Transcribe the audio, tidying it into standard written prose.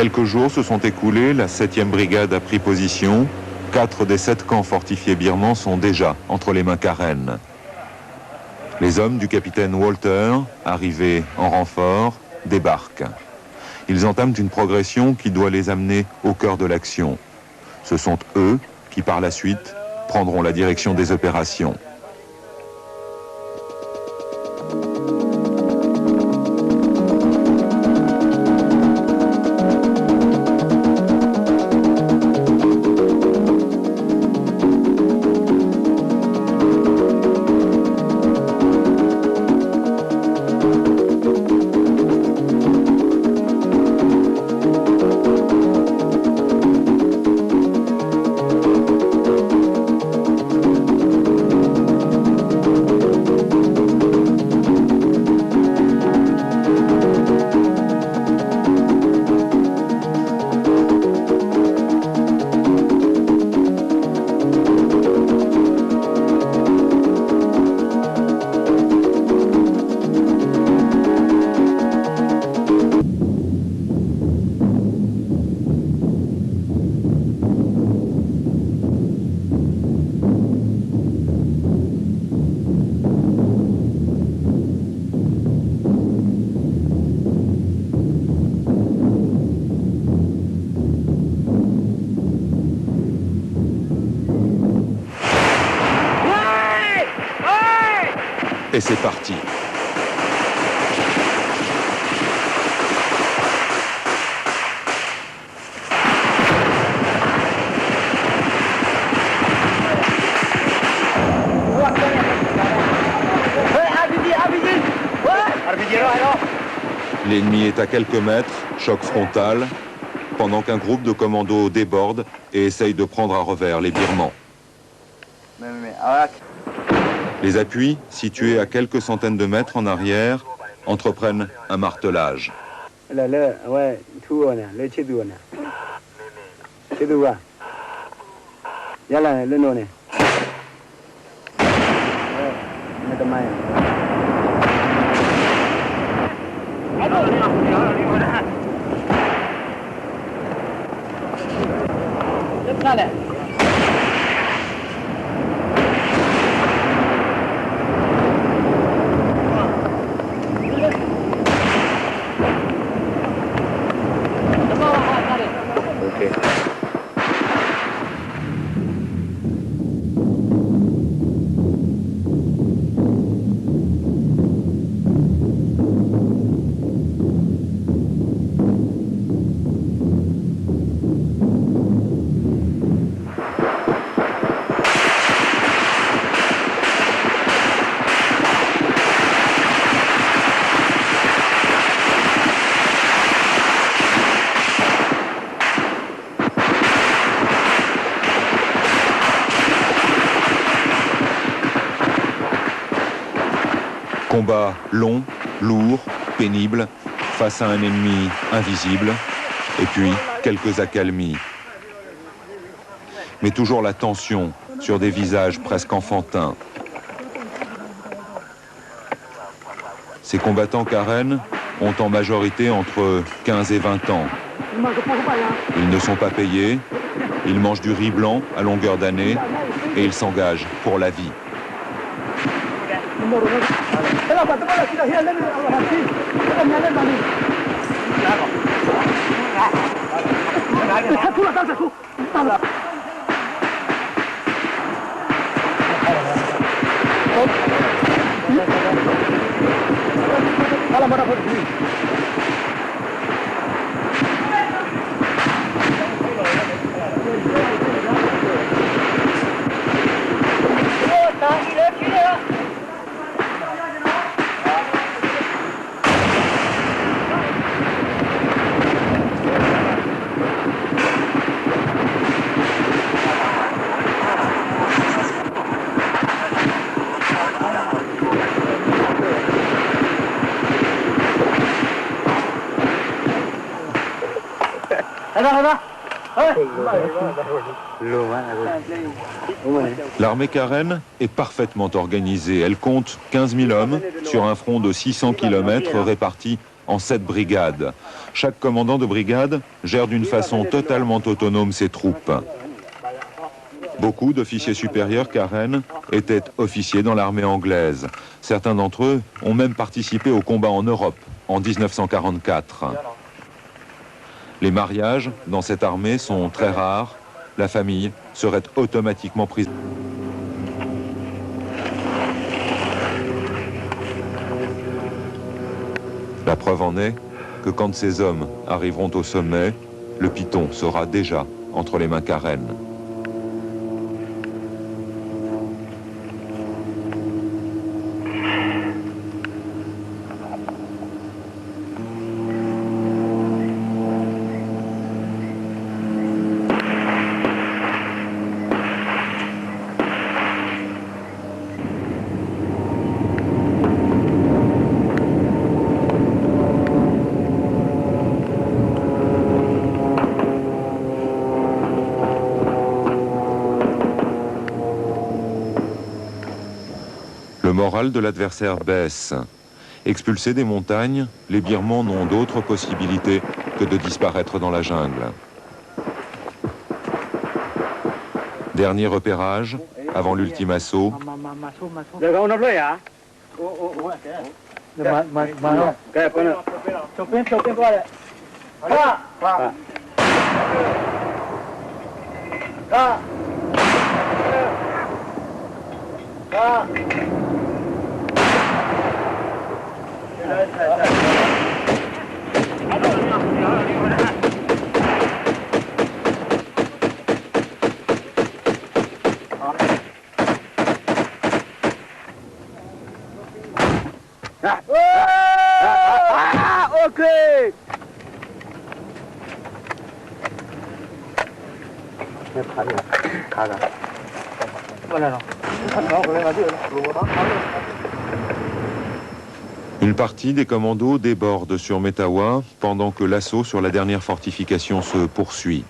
Quelques jours se sont écoulés, la 7e brigade a pris position. 4 des 7 camps fortifiés birmans sont déjà entre les mains Karen. Les hommes du capitaine Walter, arrivés en renfort, débarquent. Ils entament une progression qui doit les amener au cœur de l'action. Ce sont eux qui, par la suite, prendront la direction des opérations. Et c'est parti. L'ennemi est à quelques mètres, choc frontal, pendant qu'un groupe de commandos déborde et essaye de prendre à revers les Birmans. Les appuis, situés à quelques centaines de mètres en arrière, entreprennent un martelage. Combat long, lourd, pénible, face à un ennemi invisible, et puis quelques accalmies. Mais toujours la tension sur des visages presque enfantins. Ces combattants Karen ont en majorité entre 15 et 20 ans. Ils ne sont pas payés, ils mangent du riz blanc à longueur d'année et ils s'engagent pour la vie. L'armée Karen est parfaitement organisée. Elle compte 15 000 hommes sur un front de 600 km répartis en 7 brigades. Chaque commandant de brigade gère d'une façon totalement autonome ses troupes. Beaucoup d'officiers supérieurs Karen étaient officiers dans l'armée anglaise. Certains d'entre eux ont même participé aux combats en Europe en 1944. Les mariages dans cette armée sont très rares. La famille serait automatiquement prise. La preuve en est que quand ces hommes arriveront au sommet, le Piton sera déjà entre les mains Karen. Le moral de l'adversaire baisse. Expulsés des montagnes, les Birmans n'ont d'autre possibilité que de disparaître dans la jungle. Dernier repérage, avant l'ultime assaut. Une partie des commandos déborde sur Metawa pendant que l'assaut sur la dernière fortification se poursuit.